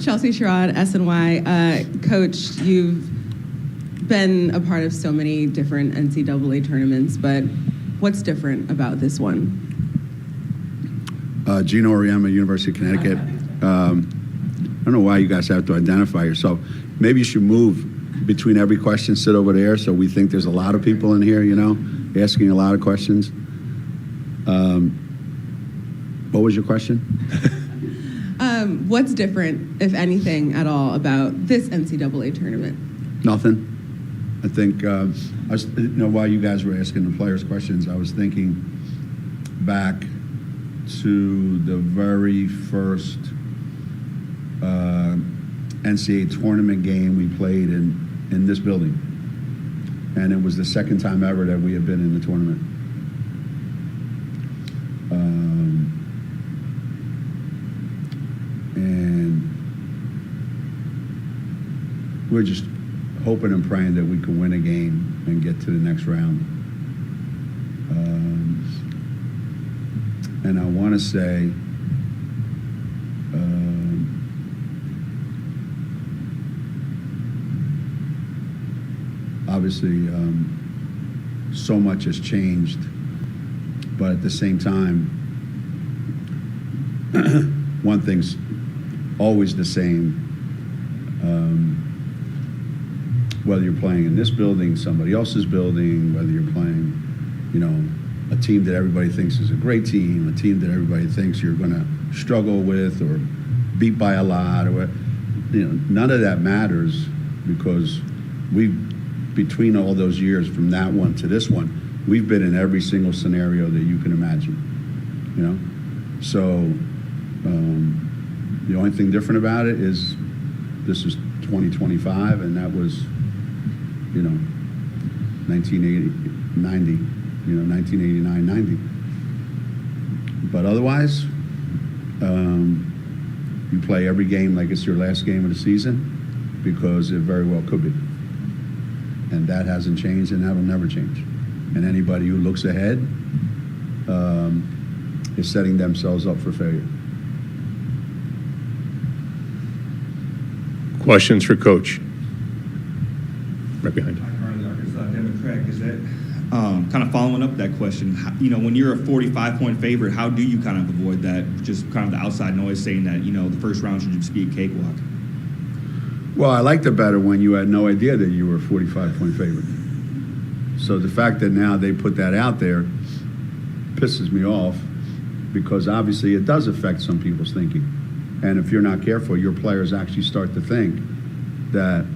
Chelsea Sherrod, SNY. Coach, you've been a part of so many different NCAA tournaments, but what's different about this one? Geno Auriemma, University of Connecticut. I don't know why you guys have to identify yourself. Maybe you should move between every question, sit over there, so we think there's a lot of people in here, you know, asking a lot of questions. What was your question? What's different, if anything at all, about this NCAA tournament? Nothing. I think, while you guys were asking the players questions, I was thinking back to the very first NCAA tournament game we played in this building. And it was the second time ever that we had been in the tournament. And we're just hoping and praying that we can win a game and get to the next round. And I want to say, obviously, so much has changed, but at the same time, one thing's always the same. Whether you're playing in this building, somebody else's building, whether you're playing, a team that everybody thinks is a great team, a team that everybody thinks you're going to struggle with or beat by a lot, or none of that matters, because between all those years from that one to this one, we've been in every single scenario that you can imagine. So the only thing different about it is this is 2025, and that was 1989, 90. But otherwise, you play every game like it's your last game of the season, because it very well could be. And that hasn't changed, and that'll never change. And anybody who looks ahead is setting themselves up for failure. Questions for Coach? Right behind. Is that kind of following up that question? When you're a 45-point favorite, how do you kind of avoid that, just kind of the outside noise saying that, the first round should just be a cakewalk? Well, I liked it better when you had no idea that you were a 45-point favorite. So the fact that now they put that out there pisses me off, because obviously it does affect some people's thinking. And if you're not careful, your players actually start to think that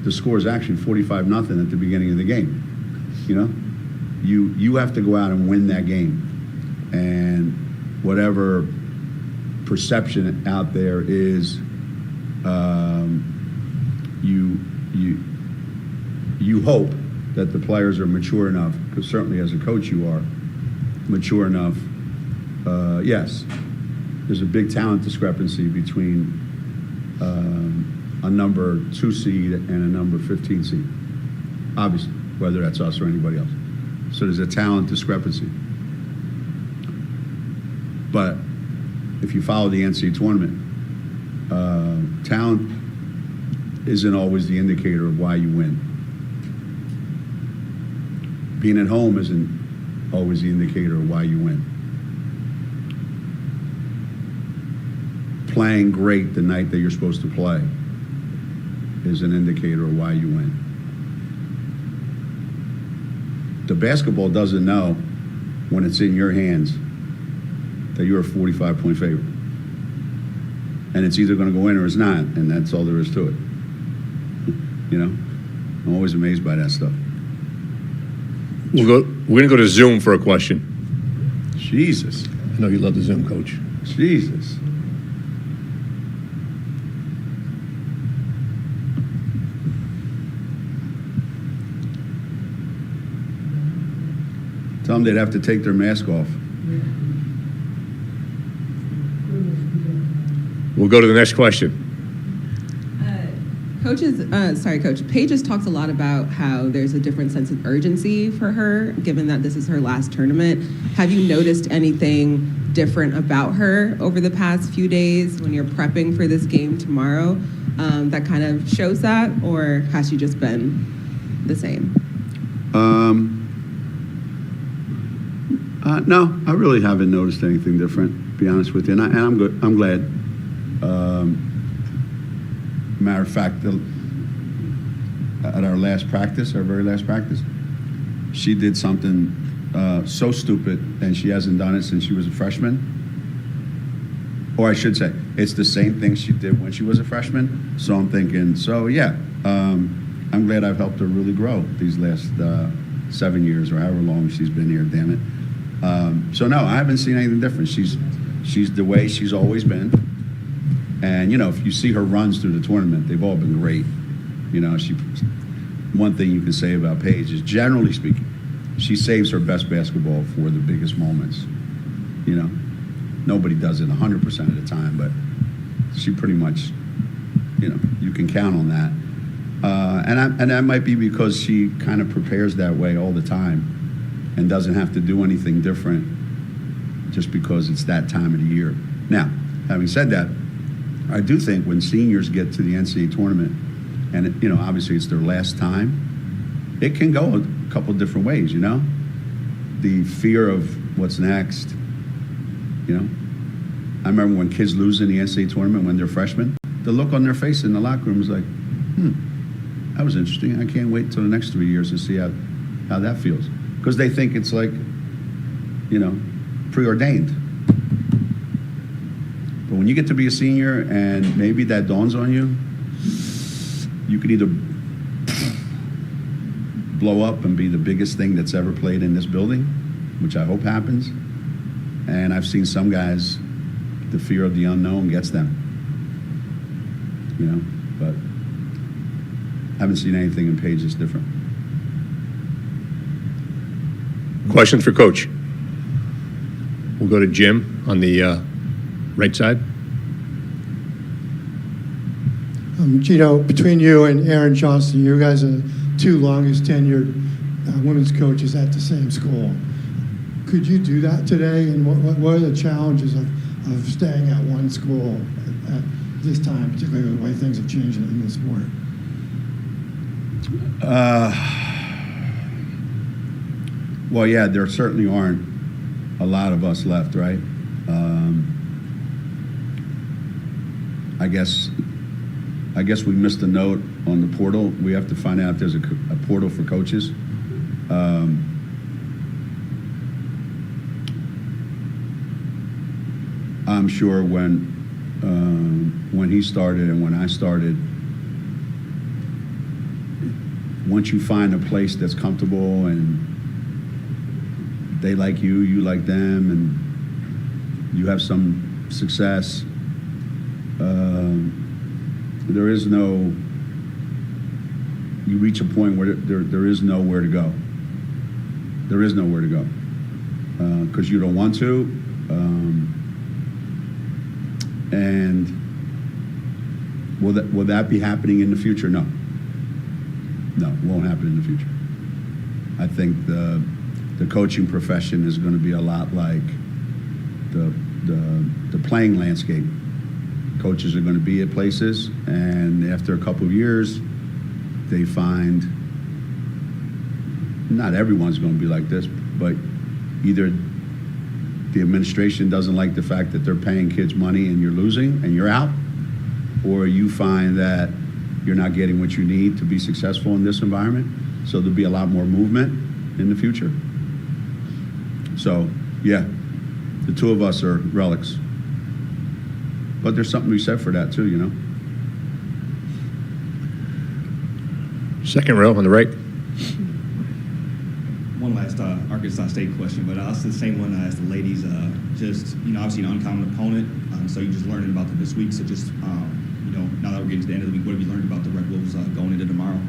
the score is actually 45-0 at the beginning of the game. You have to go out and win that game. And whatever perception out there is, you hope that the players are mature enough, because certainly as a coach you are mature enough. Yes, there's a big talent discrepancy between a number 2 seed and a number 15 seed, obviously, whether that's us or anybody else. So there's a talent discrepancy. But if you follow the NCAA tournament, talent isn't always the indicator of why you win. Being at home isn't always the indicator of why you win. Playing great the night that you're supposed to play is an indicator of why you win. The basketball doesn't know when it's in your hands that you're a 45-point favorite. And it's either going to go in or it's not, and that's all there is to it. I'm always amazed by that stuff. We're going to go to Zoom for a question. Jesus. I know you love the Zoom, Coach. Jesus. Tell them they'd have to take their mask off. We'll go to the next question. Coach, Paige has talked a lot about how there's a different sense of urgency for her, given that this is her last tournament. Have you noticed anything different about her over the past few days when you're prepping for this game tomorrow that kind of shows that, or has she just been the same? No, I really haven't noticed anything different, to be honest with you, and I'm good. I'm glad. Matter of fact, at our very last practice, she did something so stupid, and she hasn't done it since she was a freshman. Or I should say, it's the same thing she did when she was a freshman. So I'm thinking, I'm glad I've helped her really grow these last 7 years or however long she's been here, damn it. So no, I haven't seen anything different. She's the way she's always been. And, if you see her runs through the tournament, they've all been great. One thing you can say about Paige is, generally speaking, she saves her best basketball for the biggest moments. Nobody does it 100% of the time, but she pretty much, you can count on that. And that might be because she kind of prepares that way all the time and doesn't have to do anything different just because it's that time of the year. Now, having said that, I do think when seniors get to the NCAA tournament, and obviously it's their last time, it can go a couple different ways. The fear of what's next. I remember when kids lose in the NCAA tournament when they're freshmen, the look on their face in the locker room is like, that was interesting. I can't wait till the next 3 years to see how that feels, because they think it's like, preordained. But when you get to be a senior and maybe that dawns on you, you could either blow up and be the biggest thing that's ever played in this building, which I hope happens. And I've seen some guys, the fear of the unknown gets them. But I haven't seen anything in Paige that's different. Questions for Coach? We'll go to Jim on the right side. Geno, between you and Aaron Johnston, you guys are the two longest tenured women's coaches at the same school. Could you do that today? And what are the challenges of staying at one school at this time, particularly the way things have changed in the sport? Well, yeah, there certainly aren't a lot of us left, right? I guess we missed a note on the portal. We have to find out if there's a portal for coaches. I'm sure when he started and when I started, once you find a place that's comfortable and they like you, you like them, and you have some success, there is no, you reach a point where there is nowhere to go. There is nowhere to go because you don't want to. And will that be happening in the future? No, it won't happen in the future. I think the coaching profession is going to be a lot like the playing landscape. Coaches are going to be at places, and after a couple of years, they find not everyone's going to be like this, but either the administration doesn't like the fact that they're paying kids money and you're losing and you're out, or you find that you're not getting what you need to be successful in this environment. So there'll be a lot more movement in the future. So, yeah, the two of us are relics. But there's something to be said for that, too, Second row on the right. One last Arkansas State question, but I'll ask the same one I asked the ladies. Obviously an uncommon opponent, so you're just learning about them this week. So just, now that we're getting to the end of the week, what have you learned about the Red Wolves going into tomorrow?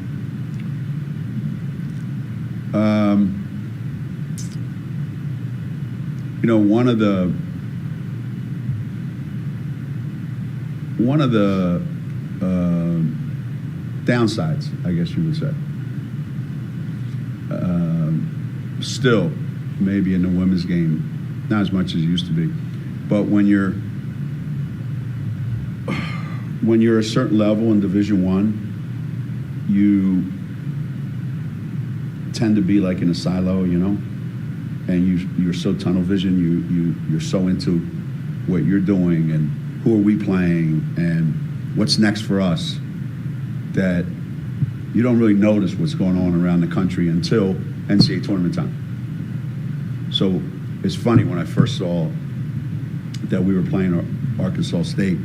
One of the downsides, I guess you would say. Still, maybe in the women's game, not as much as it used to be. But when you're a certain level in Division I, you tend to be like in a silo, you know, and you're so tunnel vision. You're so into what you're doing and who are we playing and what's next for us, that you don't really notice what's going on around the country until NCAA tournament time. So it's funny, when I first saw that we were playing Arkansas State,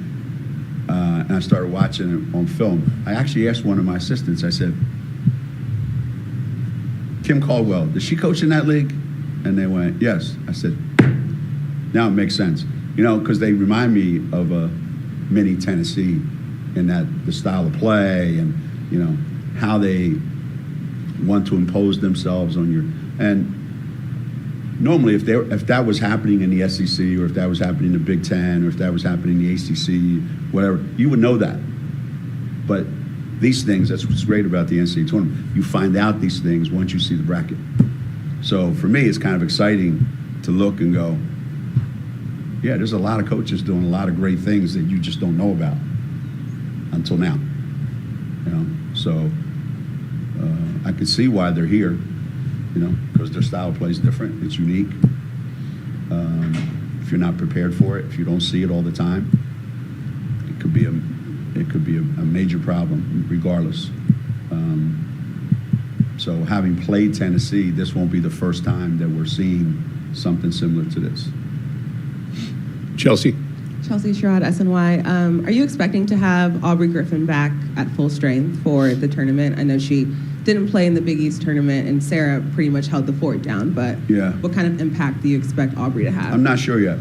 and I started watching it on film, I actually asked one of my assistants, I said, Kim Caldwell, does she coach in that league? And they went, yes. I said, now it makes sense. You know, because they remind me of a mini Tennessee in that the style of play and, you know, how they want to impose themselves on your, and normally if that was happening in the SEC, or if that was happening in the Big Ten, or if that was happening in the ACC, whatever, you would know that. But these things, that's what's great about the NCAA tournament. You find out these things once you see the bracket. So for me, it's kind of exciting to look and go, yeah, there's a lot of coaches doing a lot of great things that you just don't know about until now. You know, so I can see why they're here, you know, because their style of play is different. It's unique. If you're not prepared for it, if you don't see it all the time, it could be a major problem, regardless. So having played Tennessee, this won't be the first time that we're seeing something similar to this. Chelsea? Chelsea Sherrod, SNY. Are you expecting to have Aubrey Griffin back at full strength for the tournament? I know she didn't play in the Big East tournament, and Sarah pretty much held the fort down, but yeah, what kind of impact do you expect Aubrey to have? I'm not sure yet.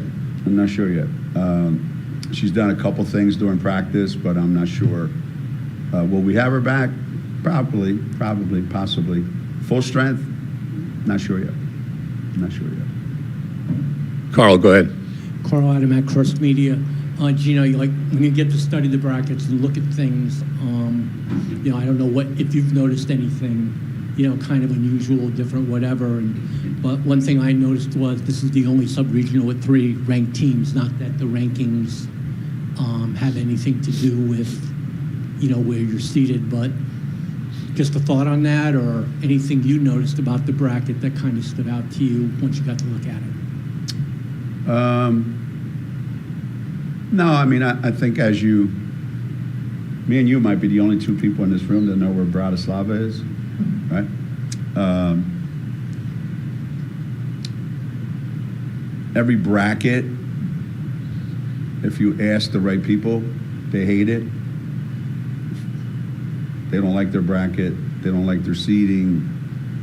She's done a couple things during practice, but I'm not sure. Will we have her back? Probably, possibly. Full strength? Not sure yet. Carl, go ahead. Carl Adam at Cross Media. Geno, like when you get to study the brackets and look at things, you know, I don't know if you've noticed anything, you know, kind of unusual, different, whatever. But one thing I noticed was this is the only sub-regional with 3 ranked teams. Not that the rankings have anything to do with, you know, where you're seated, but just a thought on that, or anything you noticed about the bracket that kind of stood out to you once you got to look at it. No, I mean, I think me and you might be the only 2 people in this room that know where Bratislava is, right? Every bracket, if you ask the right people, they hate it. They don't like their bracket. They don't like their seeding.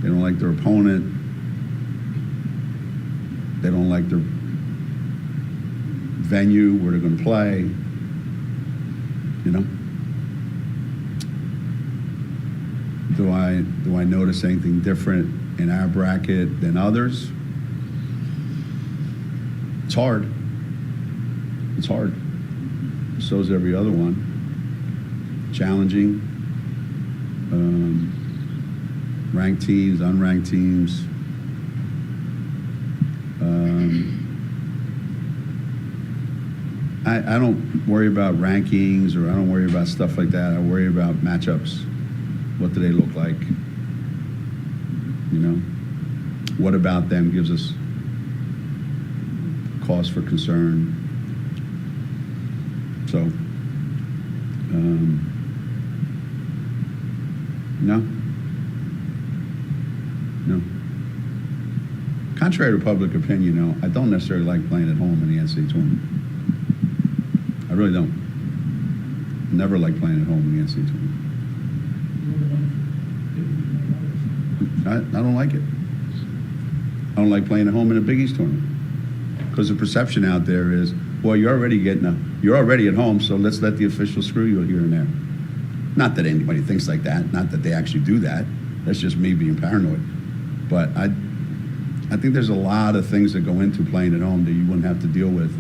They don't like their opponent. They don't like their venue where they're going to play, you know. Do I notice anything different in our bracket than others? It's hard. So is every other one. Challenging. Ranked teams, unranked teams. I don't worry about rankings, or I don't worry about stuff like that. I worry about matchups. What do they look like? You know, what about them gives us cause for concern? So, no. Contrary to public opinion, you know, I don't necessarily like playing at home in the NCAA tournament. I really don't. Never like playing at home in the NCAA tournament. I don't like it. I don't like playing at home in a Big East tournament, because the perception out there is, well, you're already at home, so let's let the officials screw you here and there. Not that anybody thinks like that. Not that they actually do that. That's just me being paranoid. But I think there's a lot of things that go into playing at home that you wouldn't have to deal with.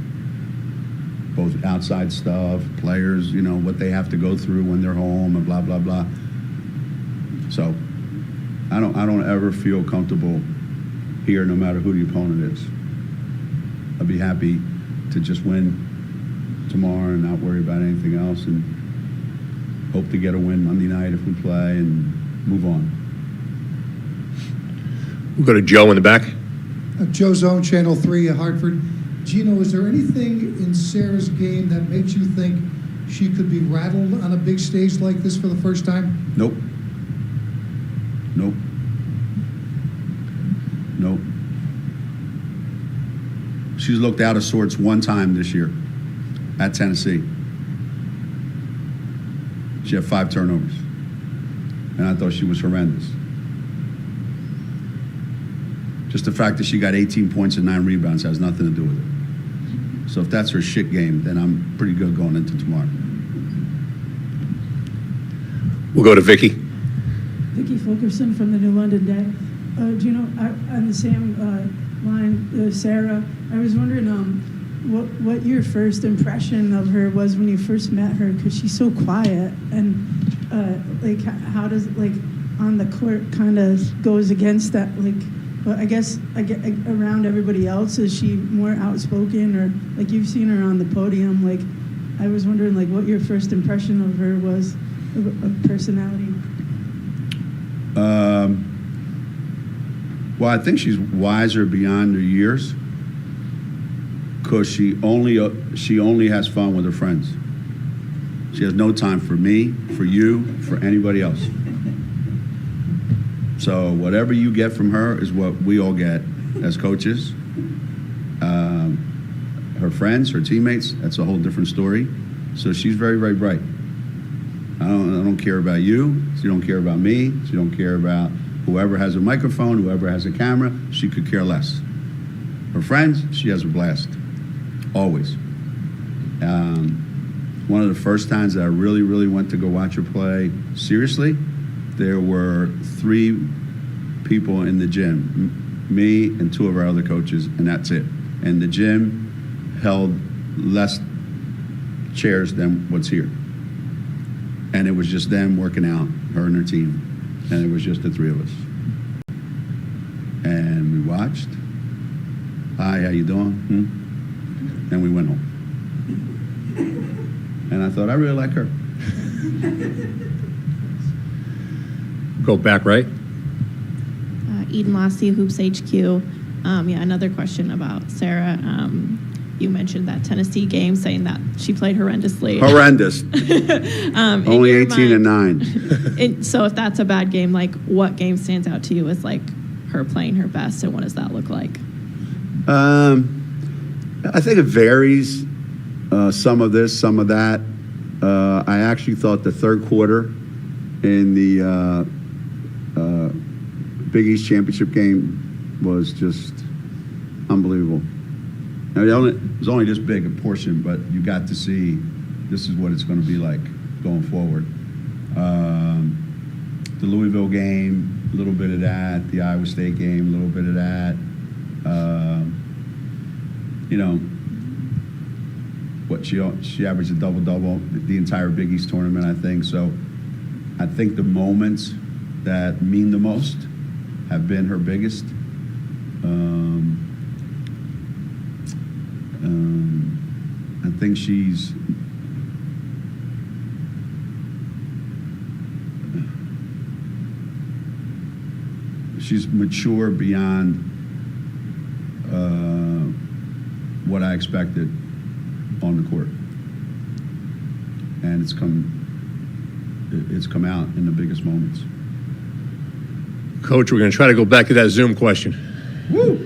Both outside stuff, players, you know, what they have to go through when they're home, and blah, blah, blah. So I don't ever feel comfortable here, no matter who the opponent is. I'd be happy to just win tomorrow and not worry about anything else, and hope to get a win Monday night if we play and move on. We'll go to Joe in the back. Joe Zone, Channel 3, Hartford. Geno, is there anything in Sarah's game that makes you think she could be rattled on a big stage like this for the first time? Nope. She's looked out of sorts one time this year at Tennessee. She had 5 turnovers, and I thought she was horrendous. Just the fact that she got 18 points and 9 rebounds has nothing to do with it. So if that's her shit game, then I'm pretty good going into tomorrow. We'll go to Vicky. Vicky Fulkerson from the New London Day. Geno, on the same line, Sarah, I was wondering what your first impression of her was when you first met her, because she's so quiet, and like how does on the court kind of goes against that, I guess around everybody else, is she more outspoken, or like you've seen her on the podium? Like I was wondering what your first impression of her was of personality. Well, I think she's wiser beyond her years, because she only has fun with her friends. She has no time for me, for you, for anybody else. So whatever you get from her is what we all get as coaches. Her friends, her teammates, that's a whole different story. So she's very, very bright. I don't care about you. She don't care about me. She don't care about whoever has a microphone, whoever has a camera. She could care less. Her friends, she has a blast. Always. One of the first times that I really, really went to go watch her play seriously, there were 3 people in the gym, me and 2 of our other coaches, and that's it. And the gym held less chairs than what's here. And it was just them working out, her and her team. And it was just the 3 of us. And we watched. Hi, how you doing? And we went home. And I thought, I really like her. Go back right. Eden Lassie, Hoops HQ. Another question about Sarah. You mentioned that Tennessee game, saying that she played horrendously. Horrendous. Only 18 and 9. So if that's a bad game, what game stands out to you as her playing her best, and what does that look like? I think it varies. Some of this, some of that. I actually thought the third quarter in the Big East Championship game was just unbelievable. Now, it was only this big a portion, but you got to see this is what it's going to be like going forward. The Louisville game, a little bit of that. The Iowa State game, a little bit of that. She averaged a double-double the entire Big East tournament, I think. So I think the moments that mean the most have been her biggest. I think she's mature beyond what I expected on the court, and it's come out in the biggest moments. Coach, we're going to try to go back to that Zoom question. Woo!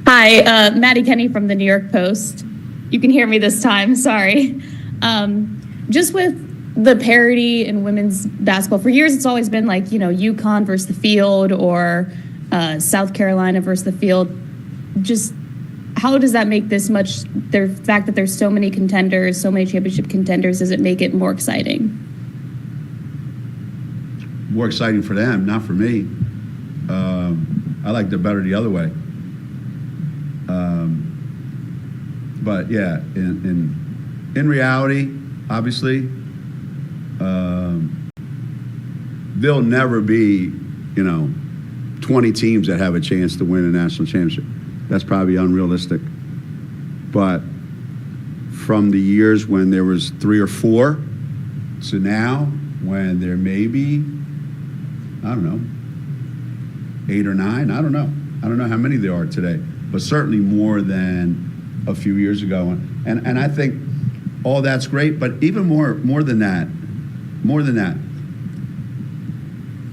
Hi, Maddie Kenny from the New York Post. You can hear me this time, sorry. Just with the parity in women's basketball, for years it's always been UConn versus the field, or South Carolina versus the field. Just how does that make this much, the fact that there's so many contenders, so many championship contenders, does it make it more exciting? More exciting for them, not for me. I like the better the other way. But yeah, in reality, obviously, there'll never be, 20 teams that have a chance to win a national championship. That's probably unrealistic. But from the years when there was 3 or 4 to now, when there may be, I don't know, 8 or 9, I don't know. I don't know how many there are today, but certainly more than a few years ago. And I think all that's great, but even more than that,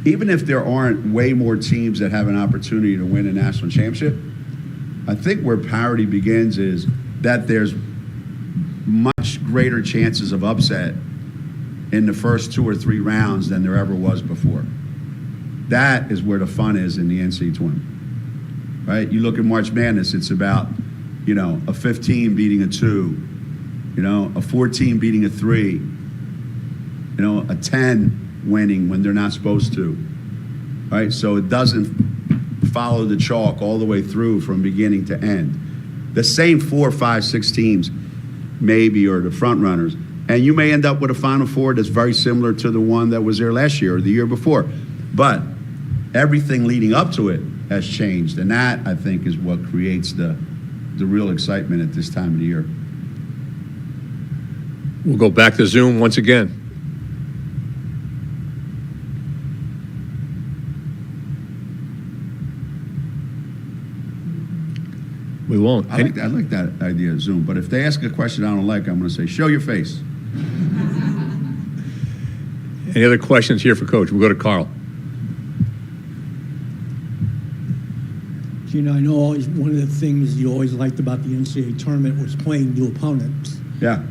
even if there aren't way more teams that have an opportunity to win a national championship, I think where parity begins is that there's much greater chances of upset in the first 2 or 3 rounds than there ever was before. That is where the fun is in the NCAA tournament, right? You look at March Madness, it's about, a 15 beating a 2, a 14 beating a 3, a 10 winning when they're not supposed to, right? So it doesn't follow the chalk all the way through from beginning to end. The same 4, 5, 6 teams maybe are the front runners, and you may end up with a Final Four that's very similar to the one that was there last year or the year before. But everything leading up to it has changed, and that, I think, is what creates the real excitement at this time of the year. We'll go back to Zoom once again. We won't. I like that idea of Zoom, but if they ask a question I don't like, I'm going to say, show your face. Any other questions here for Coach? We'll go to Carl. I know always one of the things you always liked about the NCAA tournament was playing new opponents. Yeah.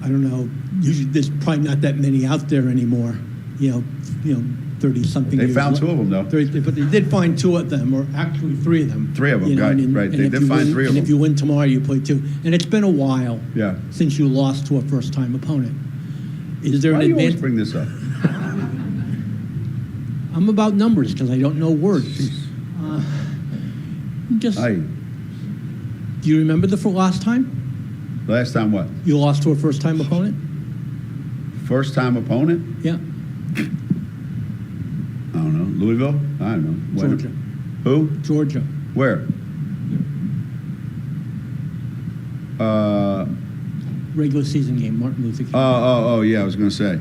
I don't know. Usually, there's probably not that many out there anymore. 30-something. They found 2 of them though. But they did find 2 of them, or actually 3 of them. 3 of them, right? They did find 3 of them. And if you win tomorrow, you play 2. And it's been a while. Yeah. Since you lost to a first-time opponent. Is there Why an do you always advantage? bring this up? I'm about numbers because I don't know words. Do you remember the last time? Last time what? You lost to a first-time opponent? First-time opponent? Yeah. I don't know. Louisville? I don't know. Georgia. Who? Georgia. Where? Regular season game, Martin Luther King. Oh, yeah, I was going to say.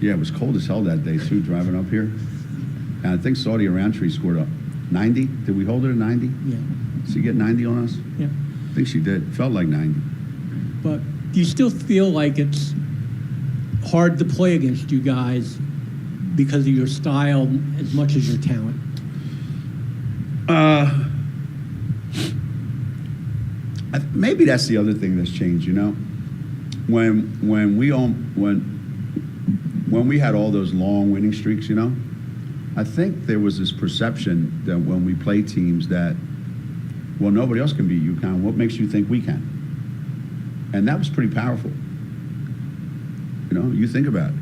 Yeah, it was cold as hell that day, too, driving up here. And I think Saudi Roundtree scored a 90. Did we hold her to 90? Yeah. Did she get 90 on us? Yeah. I think she did. Felt like 90. But do you still feel like it's hard to play against you guys because of your style as much as your talent? Maybe that's the other thing that's changed. When we had all those long winning streaks, I think there was this perception that when we play teams that, well, nobody else can beat UConn. What makes you think we can? And that was pretty powerful. You think about it.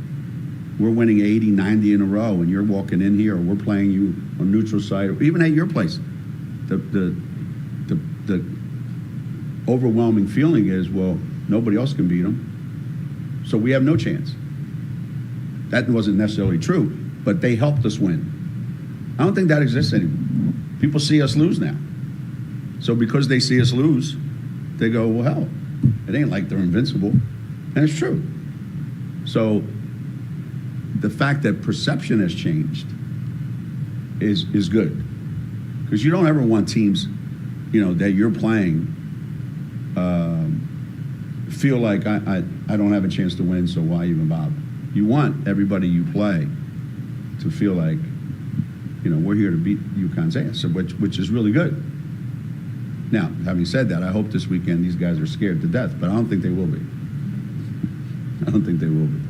We're winning 80, 90 in a row, and you're walking in here, or we're playing you on neutral side, or even at your place. The overwhelming feeling is, well, nobody else can beat them, so we have no chance. That wasn't necessarily true, but they helped us win. I don't think that exists anymore. People see us lose now. So because they see us lose, they go, well, hell, it ain't like they're invincible. And it's true. So the fact that perception has changed is good. Because you don't ever want teams, that you're playing feel like I don't have a chance to win, so why even bother? You want everybody you play to feel like, we're here to beat UConn's ass, which is really good. Now, having said that, I hope this weekend these guys are scared to death, but I don't think they will be. I don't think they will be.